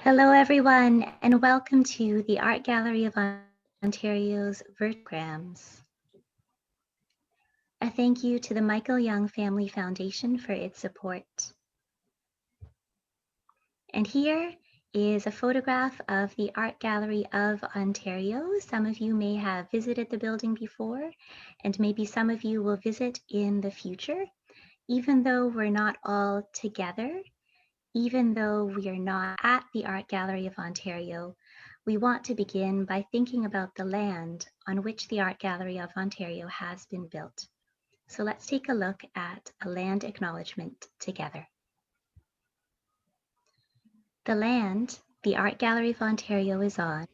Hello, everyone, and welcome to the Art Gallery of Ontario's Vertograms. A thank you to the Michael Young Family Foundation for its support. And here is a photograph of the Art Gallery of Ontario. Some of you may have visited the building before, and maybe some of you will visit in the future. Even though we're not all together, even though we are not at the Art Gallery of Ontario, we want to begin by thinking about the land on which the Art Gallery of Ontario has been built. So let's take a look at a land acknowledgement together. The land the Art Gallery of Ontario is on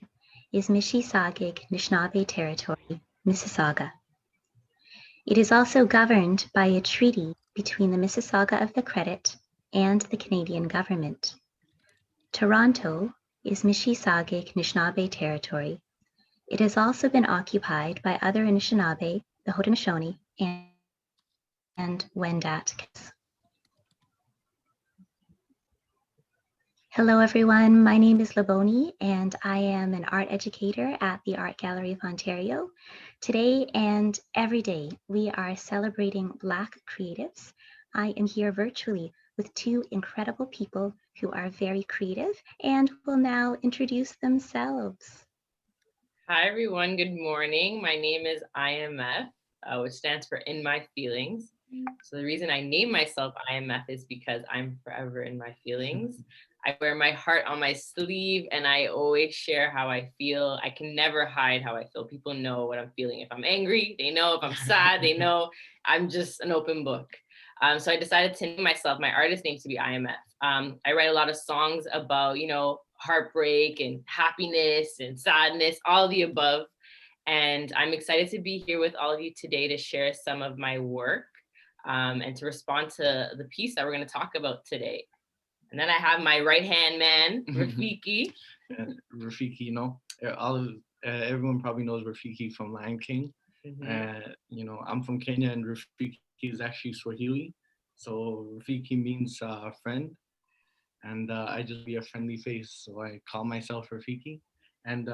is Mississauga Anishinaabe Territory, Mississauga. It is also governed by a treaty between the Mississauga of the Credit and the Canadian government. Toronto is Mississauga Anishinaabe Territory. It has also been occupied by other Anishinaabe, the Haudenosaunee, and Wendat. Hello, everyone. My name is Laboni, and I am an art educator at the Art Gallery of Ontario. Today and every day, we are celebrating Black creatives. I am here virtually with two incredible people who are very creative and will now introduce themselves. Hi, everyone. Good morning. My name is IMF, which stands for In My Feelings. So the reason I name myself IMF is because I'm forever in my feelings. I wear my heart on my sleeve and I always share how I feel. I can never hide how I feel. People know what I'm feeling. If I'm angry, they know. If I'm sad, they know. I'm just an open book. So I decided to name myself, my artist name to be IMF. I write a lot of songs about, heartbreak and happiness and sadness, all the above. And I'm excited to be here with all of you today to share some of my work and to respond to the piece that we're going to talk about today. And then I have my right-hand man, Rafiki. Rafiki, everyone probably knows Rafiki from Lion King. I'm from Kenya and Rafiki is actually Swahili. So Rafiki means friend. And I just be a friendly face. So I call myself Rafiki. And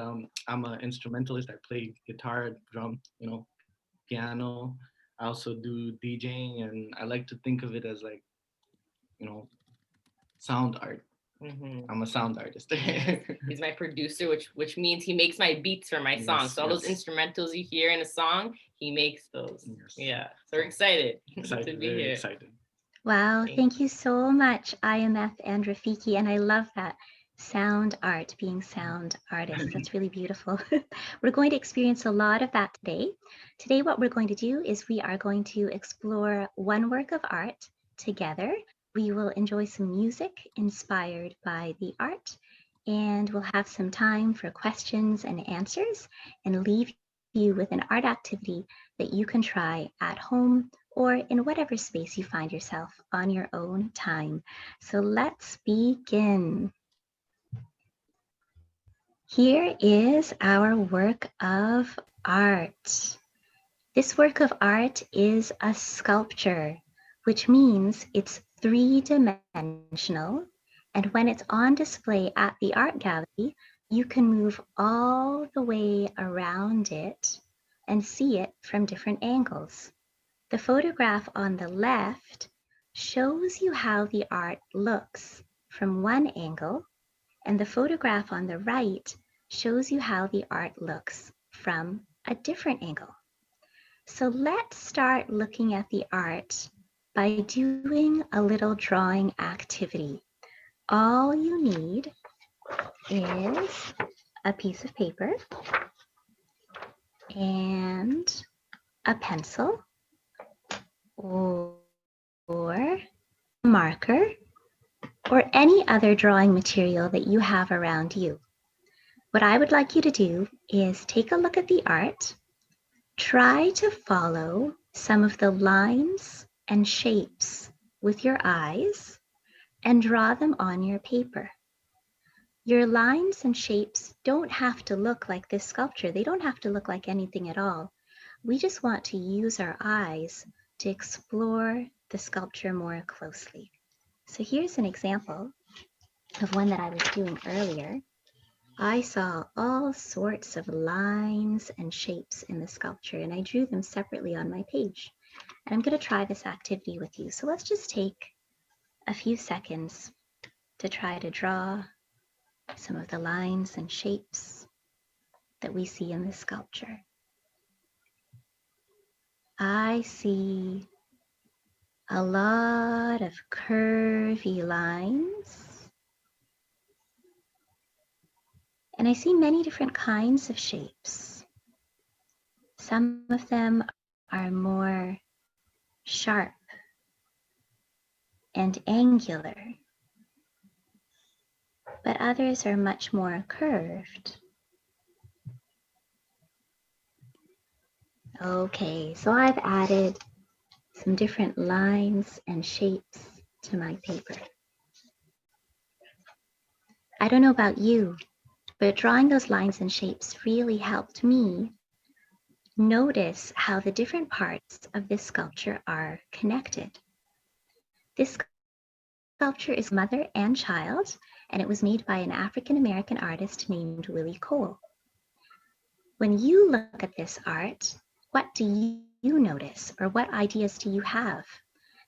I'm an instrumentalist. I play guitar, drum, piano. I also do DJing, and I like to think of it as like, sound art. I'm a sound artist. He's my producer, which means he makes my beats for my songs. So all those instrumentals you hear in a song, he makes those. Yes. Yeah. So we're excited to be here. Excited. Wow, thank you so much, IMF and Rafiki. And I love that sound art, being sound artists. That's really beautiful. We're going to experience a lot of that today. Today, what we're going to do is we are going to explore one work of art together. We will enjoy some music inspired by the art, and we'll have some time for questions and answers and leave you with an art activity that you can try at home or in whatever space you find yourself on your own time. So let's begin. Here is our work of art. This work of art is a sculpture, which means it's three-dimensional, and when it's on display at the art gallery, you can move all the way around it and see it from different angles. The photograph on the left shows you how the art looks from one angle, and the photograph on the right shows you how the art looks from a different angle. So let's start looking at the art by doing a little drawing activity. All you need is a piece of paper and a pencil or a marker or any other drawing material that you have around you. What I would like you to do is take a look at the art, try to follow some of the lines and shapes with your eyes and draw them on your paper. Your lines and shapes don't have to look like this sculpture. They don't have to look like anything at all. We just want to use our eyes to explore the sculpture more closely. So here's an example. of one that I was doing earlier, I saw all sorts of lines and shapes in the sculpture, and I drew them separately on my page. And I'm going to try this activity with you. So let's just take a few seconds to try to draw some of the lines and shapes that we see in this sculpture. I see a lot of curvy lines, and I see many different kinds of shapes. Some of them are more sharp and angular, but others are much more curved. Okay, so I've added some different lines and shapes to my paper. I don't know about you, but drawing those lines and shapes really helped me notice how the different parts of this sculpture are connected. This sculpture is mother and child, and it was made by an African-American artist named Willie Cole. When you look at this art, what do you notice, or what ideas do you have?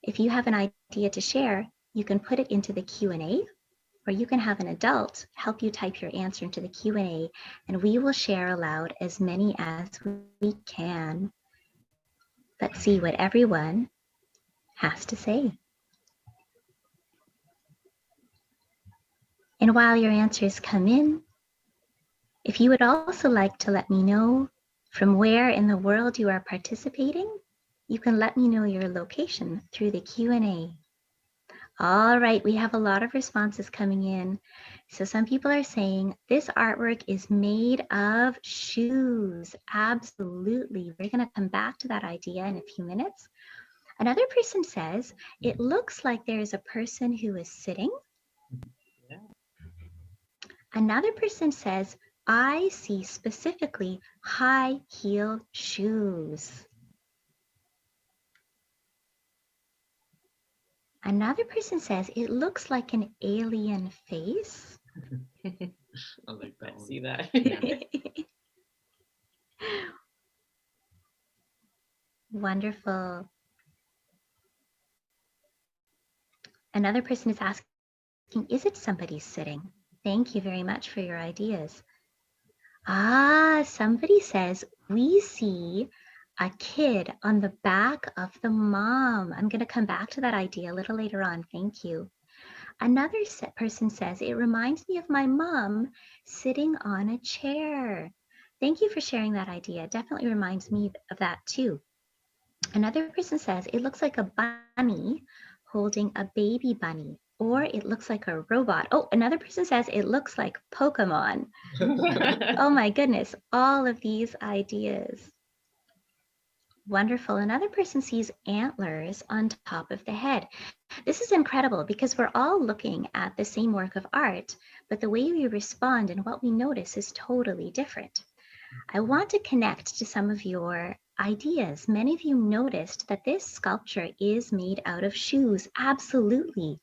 If you have an idea to share, you can put it into the Q&A, or you can have an adult help you type your answer into the Q&A, and we will share aloud as many as we can. Let's see what everyone has to say. And while your answers come in, if you would also like to let me know from where in the world you are participating, you can let me know your location through the Q&A. All right, we have a lot of responses coming in. So some people are saying this artwork is made of shoes. Absolutely. We're going to come back to that idea in a few minutes. Another person says it looks like there is a person who is sitting. Yeah. Another person says, I see specifically high heel shoes. Another person says it looks like an alien face. I like that I one. see that. Wonderful. Another person is asking, is it somebody sitting? Thank you very much for your ideas. Somebody says, we see a kid on the back of the mom. I'm going to come back to that idea a little later on. Thank you. Another person says, it reminds me of my mom sitting on a chair. Thank you for sharing that idea. It definitely reminds me of that too. Another person says, it looks like a bunny holding a baby bunny, or it looks like a robot. Oh, another person says, it looks like Pokemon. Oh my goodness, all of these ideas. Wonderful. Another person sees antlers on top of the head. This is incredible because we're all looking at the same work of art, but the way we respond and what we notice is totally different. I want to connect to some of your ideas. Many of you noticed that this sculpture is made out of shoes. Absolutely.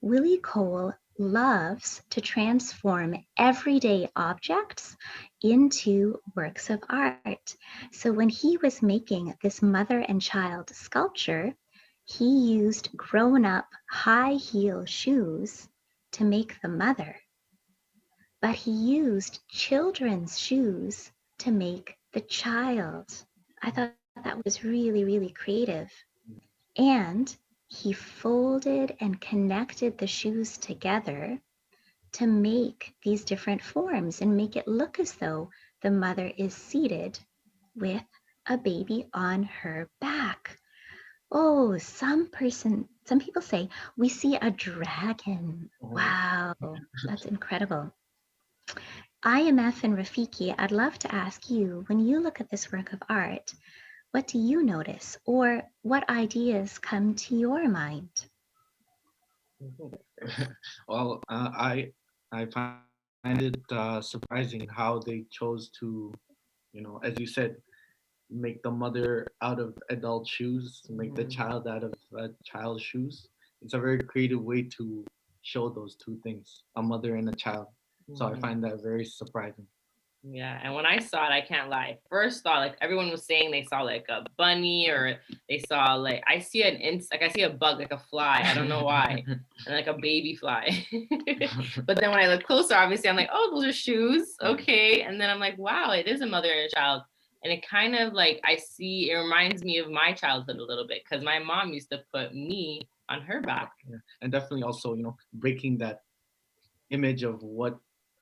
Willie Cole loves to transform everyday objects into works of art. So when he was making this mother and child sculpture, he used grown-up high heel shoes to make the mother, but he used children's shoes to make the child. I thought that was really, really creative. And he folded and connected the shoes together to make these different forms and make it look as though the mother is seated with a baby on her back. Oh, some people say, we see a dragon. Wow, that's incredible. IMF and Rafiki, I'd love to ask you, when you look at this work of art, what do you notice, or what ideas come to your mind? Well, I find it surprising how they chose to, as you said, make the mother out of adult shoes, make the child out of child's shoes. It's a very creative way to show those two things, a mother and a child. So I Mhm. find that very surprising. Yeah, and when I saw it, I can't lie. First thought, like everyone was saying they saw like a bunny or they saw like I see like I see a bug, like a fly. I don't know why. And like a baby fly. But then when I look closer, obviously I'm like, oh, those are shoes. Okay. And then I'm like, wow, it is a mother and a child. And it kind of like it reminds me of my childhood a little bit because my mom used to put me on her back. Yeah. And definitely also, breaking that image of what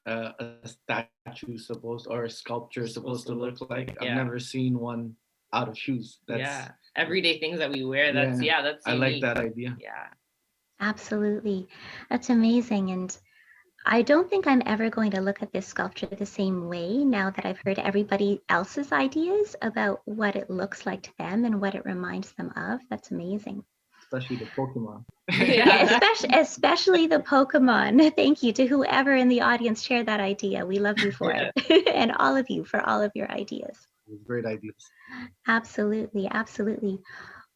a statue is supposed or a sculpture is supposed to look like. I've Yeah. never seen one out of shoes. Yeah. Everyday things that we wear. That's I like unique. that idea. Yeah. Absolutely. That's amazing. And I don't think I'm ever going to look at this sculpture the same way now that I've heard everybody else's ideas about what it looks like to them and what it reminds them of. That's amazing. Especially the Pokemon. Yeah, especially the Pokemon. Thank you to whoever in the audience shared that idea. We love you for it. And all of you for all of your ideas. Great ideas. Absolutely, absolutely.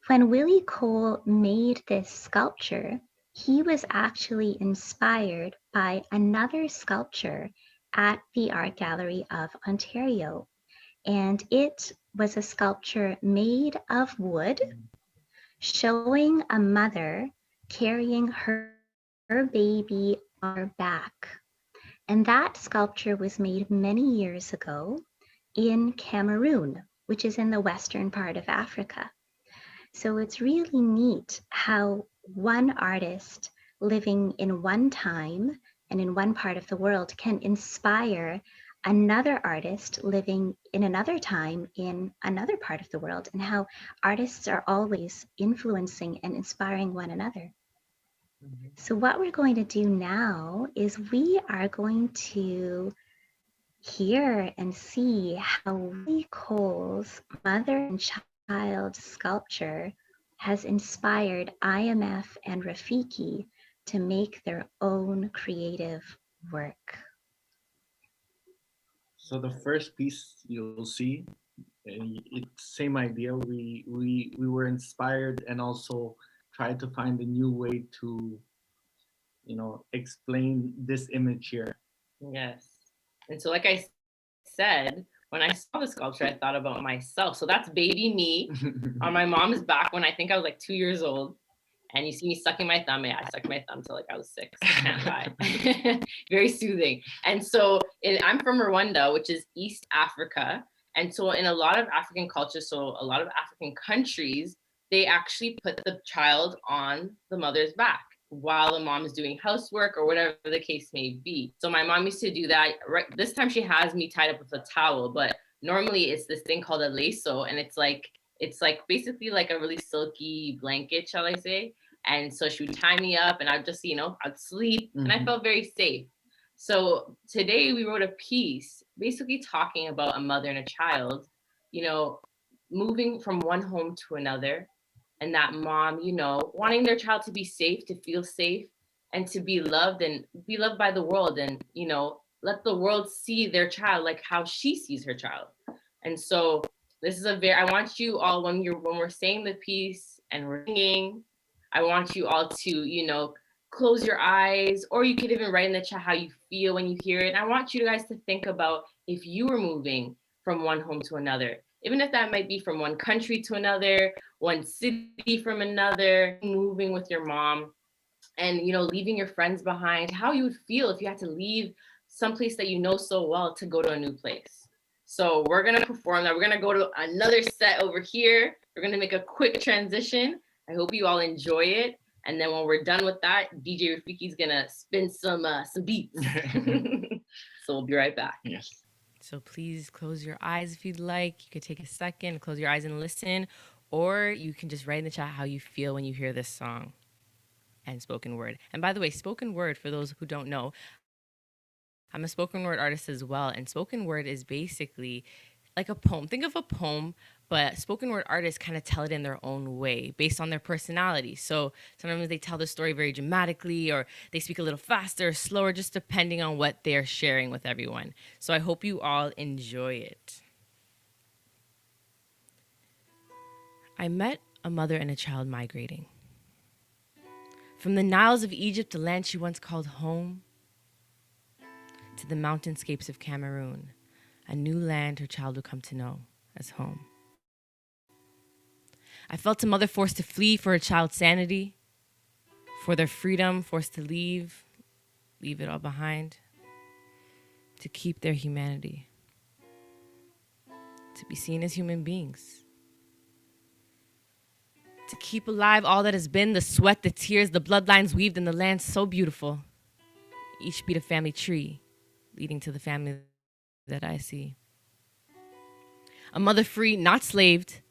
When Willie Cole made this sculpture, he was actually inspired by another sculpture at the Art Gallery of Ontario. And it was a sculpture made of wood showing a mother carrying her baby on her back. And that sculpture was made many years ago in Cameroon, which is in the western part of Africa. So it's really neat how one artist living in one time and in one part of the world can inspire another artist living in another time in another part of the world, and how artists are always influencing and inspiring one another. So what we're going to do now is we are going to hear and see how Willie Cole's mother and child sculpture has inspired IMF and Rafiki to make their own creative work. So the first piece you'll see, it's same idea. We were inspired and also tried to find a new way to, explain this image here. Yes. And so, like I said, when I saw the sculpture, I thought about myself. So that's baby me on my mom's back when I think I was like 2 years old. And you see me sucking my thumb. Yeah, I sucked my thumb till like I was 6. I can't lie. Very soothing. And so I'm from Rwanda, which is East Africa. And so in a lot of African cultures, so a lot of African countries, they actually put the child on the mother's back while the mom is doing housework or whatever the case may be. So my mom used to do that. Right, this time she has me tied up with a towel, but normally it's this thing called a lasso, and it's like basically like a really silky blanket, shall I say. And so she would tie me up and I'd just, I'd sleep and I felt very safe. So today we wrote a piece basically talking about a mother and a child, moving from one home to another, and that mom, wanting their child to be safe, to feel safe, and to be loved by the world, and, let the world see their child like how she sees her child. And so this is I want you all, when we're saying the piece and we're singing, I want you all to, close your eyes, or you could even write in the chat how you feel when you hear it. And I want you guys to think about if you were moving from one home to another, even if that might be from one country to another, one city from another, moving with your mom and, leaving your friends behind, how you would feel if you had to leave someplace that you know so well to go to a new place. So we're going to perform that. We're going to go to another set over here. We're going to make a quick transition. I hope you all enjoy it. And then when we're done with that, DJ Rafiki's going to spin some beats. So we'll be right back. Yes. So please close your eyes if you'd like. You could take a second, close your eyes and listen, or you can just write in the chat how you feel when you hear this song and spoken word. And by the way, spoken word, for those who don't know, I'm a spoken word artist as well. And spoken word is basically like a poem. Think of a poem, but spoken word artists kind of tell it in their own way based on their personality. So sometimes they tell the story very dramatically, or they speak a little faster or slower, just depending on what they're sharing with everyone. So I hope you all enjoy it. I met a mother and a child migrating. From the Niles of Egypt, the land she once called home, to the mountainscapes of Cameroon, a new land her child would come to know as home. I felt a mother forced to flee for her child's sanity, for their freedom, forced to leave it all behind, to keep their humanity, to be seen as human beings, to keep alive all that has been, the sweat, the tears, the bloodlines weaved in the land so beautiful, each beat a family tree, leading to the family that I see. A mother free, not slaved,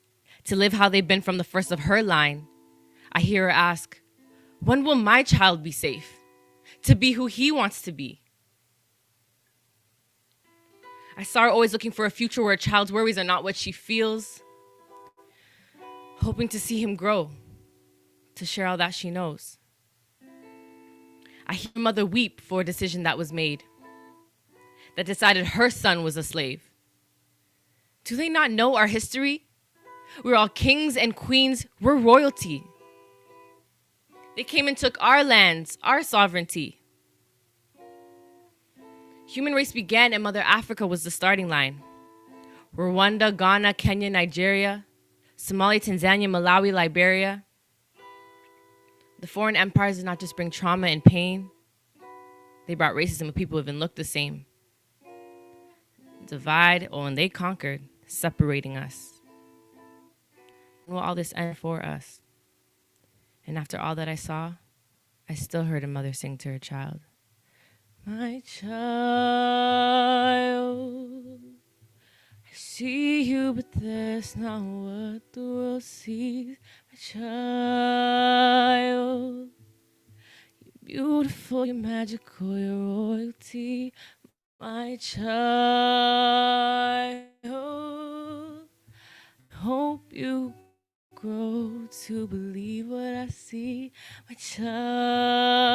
to live how they've been from the first of her line. I hear her ask, when will my child be safe? To be who he wants to be. I saw her always looking for a future where a child's worries are not what she feels, hoping to see him grow, to share all that she knows. I hear a mother weep for a decision that was made, that decided her son was a slave. Do they not know our history? We're all kings and queens, we're royalty. They came and took our lands, our sovereignty. Human race began and Mother Africa was the starting line. Rwanda, Ghana, Kenya, Nigeria, Somalia, Tanzania, Malawi, Liberia. The foreign empires did not just bring trauma and pain. They brought racism of people who even looked the same. Divide, and they conquered, separating us. And will all this end for us? And after all that I saw, I still heard a mother sing to her child. My child, I see you, but that's not what the world sees. My child, you're beautiful, you're magical, you're royalty. My child, I hope you grow to believe what I see. My child,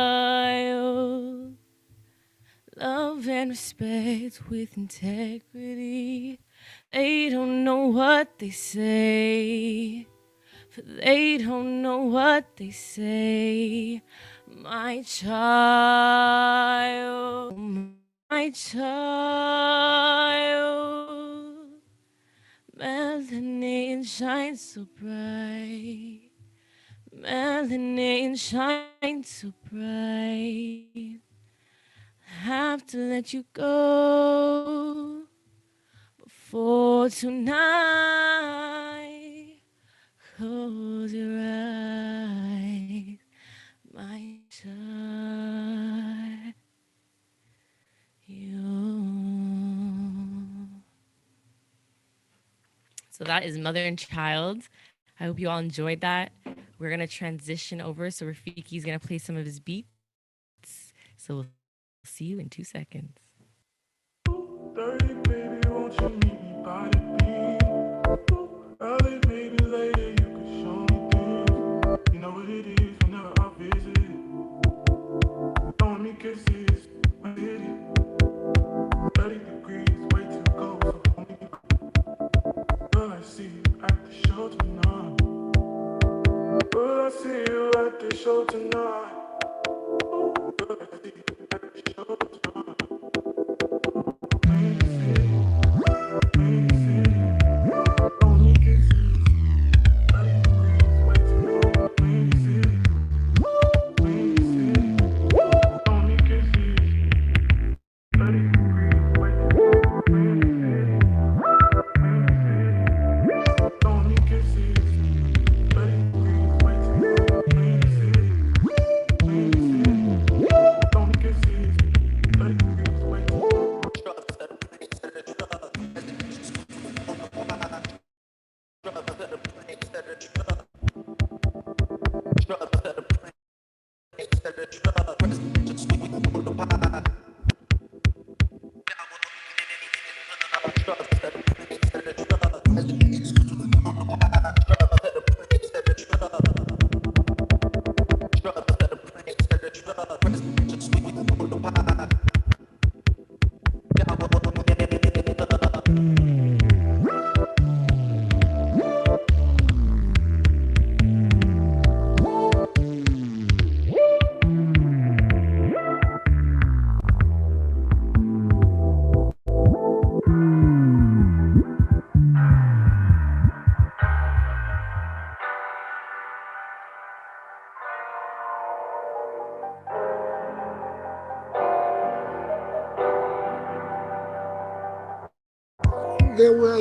love and respect with integrity. They don't know what they say, for they don't know what they say. My child, my child, melanin shines so bright, melanin shines so bright. I have to let you go before tonight. Close your eyes, my child. So that is Mother and Child. I hope you all enjoyed that. We're going to transition over. So Rafiki's going to play some of his beats. So we'll see you in 2 seconds. Dirty baby, won't you meet me by the beach? Early baby, later you can show me things. You know what it is whenever I visit. Throwing me kisses, I hit it. 30 degrees, way too cold, so hold me. Will I see you at the show tonight? Will I see you at the show tonight? Will I see you at the show tonight? they were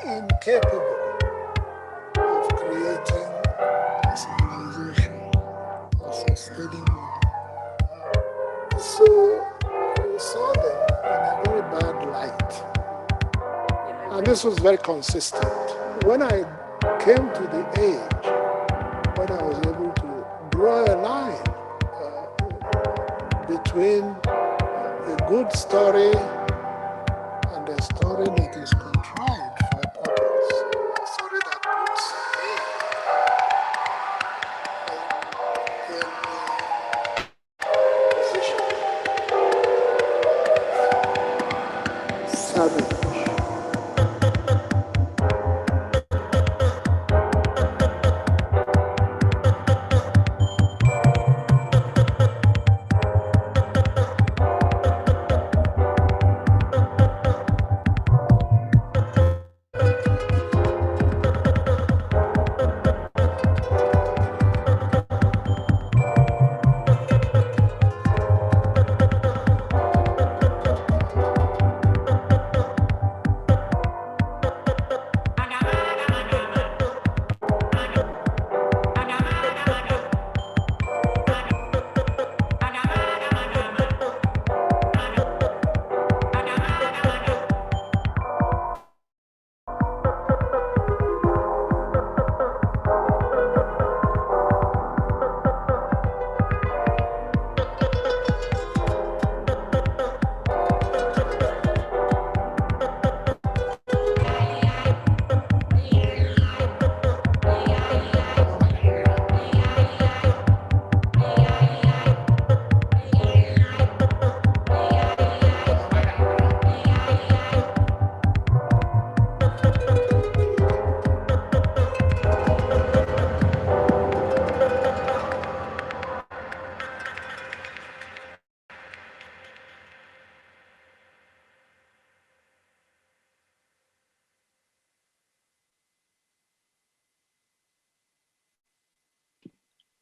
incapable of creating a civilization or sustaining it. So we saw them in a very bad light. And this was very consistent. When I came to the age when I was able to draw a line between a good story and a story that is contrived for a purpose, a story that puts me in position savage.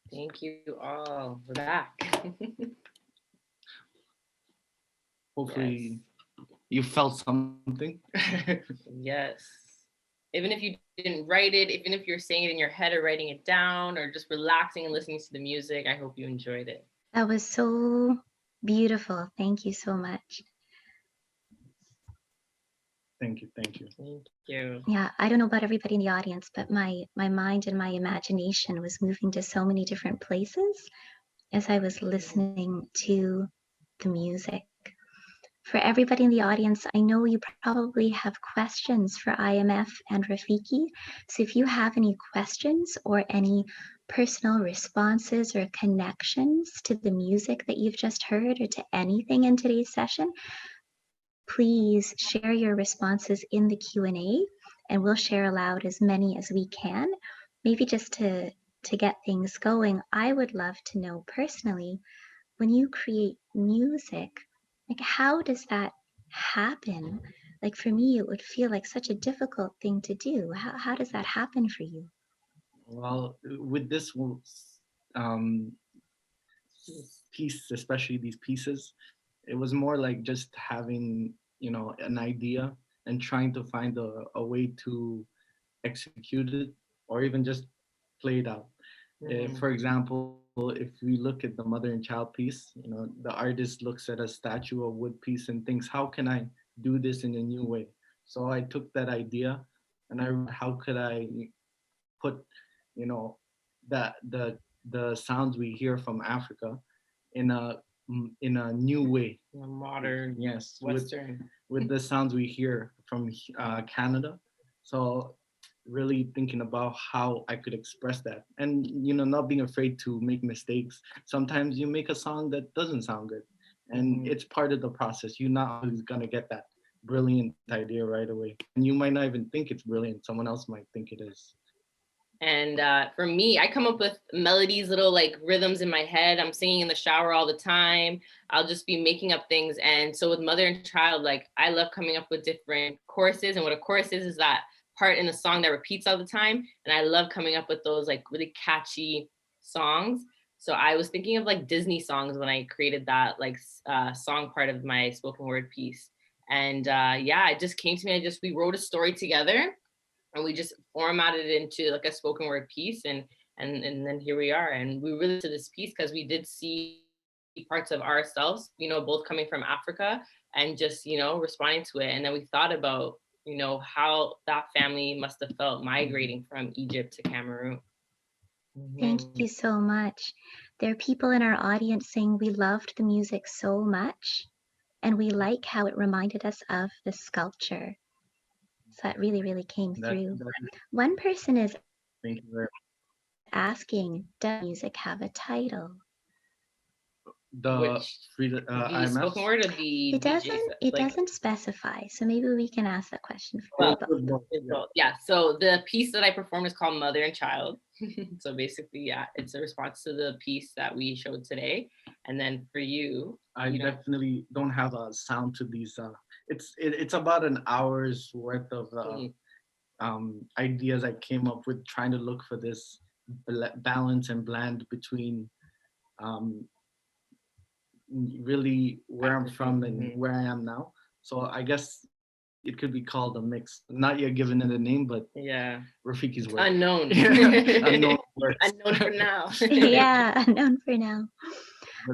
Thank you all. We're back. Hopefully you felt something. Yes. Even if you didn't write it, even if you're saying it in your head or writing it down or just relaxing and listening to the music, I hope you enjoyed it. That was so beautiful. Thank you so much. Thank you. Thank you. Yeah, I don't know about everybody in the audience, but my mind and my imagination was moving to so many different places as I was listening to the music. For everybody in the audience, I know you probably have questions for IMF and Rafiki. So if you have any questions or any personal responses or connections to the music that you've just heard or to anything in today's session, please share your responses in the Q&A and we'll share aloud as many as we can. Maybe just to get things going, I would love to know personally, when you create music, like how does that happen? Like for me, it would feel like such a difficult thing to do. How does that happen for you? Well, with this um, piece, especially these pieces, it was more like just having, an idea and trying to find a way to execute it or even just play it out. For example, if we look at the mother and child piece, the artist looks at a statue or wood piece and thinks, how can I do this in a new way? So I took that idea and how could I put, that the sounds we hear from Africa in a new way, Modern, yes, Western, with the sounds we hear from Canada. So really thinking about how I could express that, and not being afraid to make mistakes. Sometimes you make a song that doesn't sound good, and it's part of the process. You're not always gonna get that brilliant idea right away, and you might not even think it's brilliant. Someone else might think it is. And for me, I come up with melodies, little like rhythms in my head. I'm singing in the shower all the time. I'll just be making up things. And so with mother and child, like I love coming up with different choruses. And what a chorus is that part in the song that repeats all the time. And I love coming up with those like really catchy songs. So I was thinking of like Disney songs when I created that like song part of my spoken word piece. And yeah, it just came to me. We wrote a story together, and we just formatted it into like a spoken word piece, and then here we are. And we really to this piece because we did see parts of ourselves, both coming from Africa and just, responding to it. And then we thought about, how that family must have felt migrating from Egypt to Cameroon. Thank you so much. There are people in our audience saying we loved the music so much and we like how it reminded us of the sculpture. So that really, really came through. One person is Thank you very much. asking, does music have a title? The IMF? spoken word or the It doesn't. DJ It doesn't specify. So maybe we can ask that question for both. Yeah. So the piece that I performed is called Mother and Child. So basically, yeah, it's a response to the piece that we showed today. And then for you, I definitely don't have a sound to these. It's about an hour's worth of ideas I came up with, trying to look for this balance and blend between really where I'm from and where I am now. So I guess it could be called a mix. Not yet given it a name, but yeah, Rafiki's work. Unknown. Unknown works. Unknown for now. Yeah, unknown for now.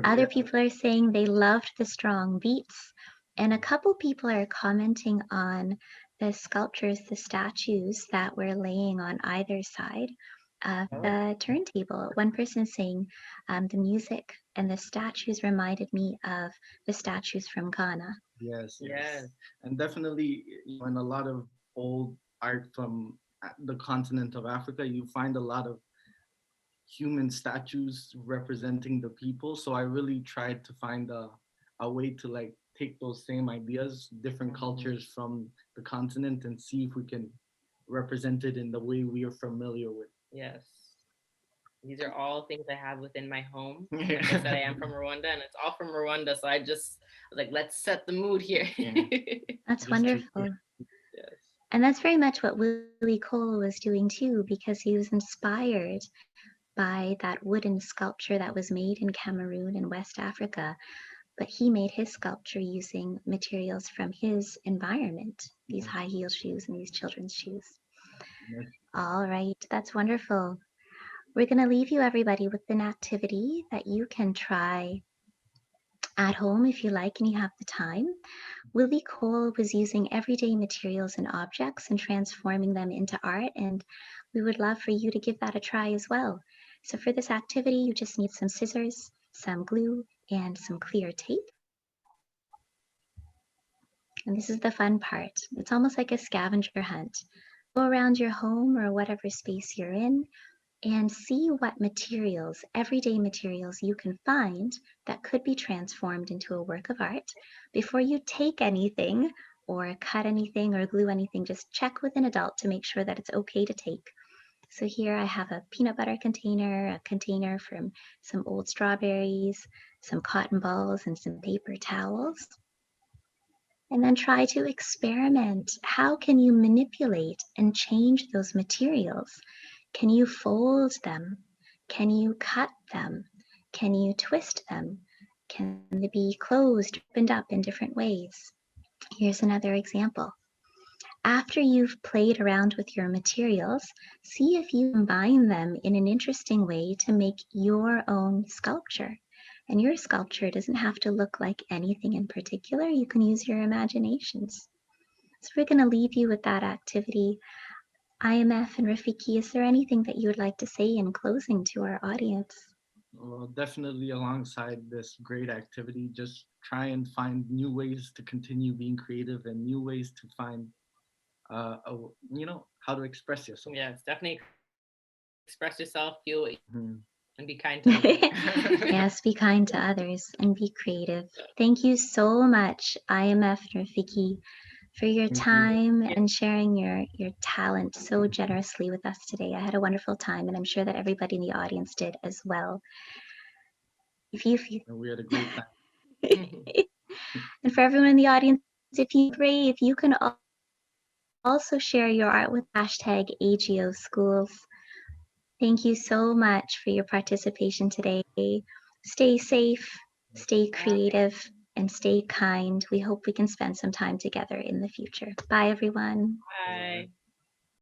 Other people are saying they loved the strong beats. And a couple people are commenting on the sculptures, the statues that we're laying on either side of the turntable. One person is saying the music and the statues reminded me of the statues from Ghana. Yes. And definitely in a lot of old art from the continent of Africa, you find a lot of human statues representing the people. So I really tried to find a way to like take those same ideas, different cultures from the continent, and see if we can represent it in the way we are familiar with. Yes. These are all things I have within my home. Like I said, I am from Rwanda, and it's all from Rwanda. So I was like, let's set the mood here. That's wonderful. Yes. And that's very much what Willie Cole was doing too, because he was inspired by that wooden sculpture that was made in Cameroon and West Africa. But he made his sculpture using materials from his environment, these high heel shoes and these children's shoes. All right, that's wonderful. We're going to leave you, everybody, with an activity that you can try at home if you like and you have the time. Willie Cole was using everyday materials and objects and transforming them into art, and we would love for you to give that a try as well. So for this activity, you just need some scissors, some glue, and some clear tape. And this is the fun part. It's almost like a scavenger hunt. Go around your home or whatever space you're in and see what materials, everyday materials you can find that could be transformed into a work of art. Before you take anything or cut anything or glue anything, just check with an adult to make sure that it's okay to take. So here I have a peanut butter container, a container from some old strawberries, some cotton balls, and some paper towels. And then try to experiment. How can you manipulate and change those materials? Can you fold them? Can you cut them? Can you twist them? Can they be closed, opened up in different ways? Here's another example. After you've played around with your materials, see if you combine them in an interesting way to make your own sculpture. And your sculpture doesn't have to look like anything in particular. You can use your imaginations. So we're going to leave you with that activity. IMF and Rafiki, is there anything that you would like to say in closing to our audience? Well, definitely alongside this great activity, just try and find new ways to continue being creative and new ways to find, how to express yourself. Yes, definitely express yourself, feel it, and be kind to others. Yes, be kind to others and be creative. Thank you so much, IMF and Rafiki, for your time and sharing your talent so generously with us today. I had a wonderful time, and I'm sure that everybody in the audience did as well. We had a great time. And for everyone in the audience, if you can also share your art with hashtag AGO Schools. Thank you so much for your participation today. Stay safe, stay creative, and stay kind. We hope we can spend some time together in the future. Bye, everyone. Bye.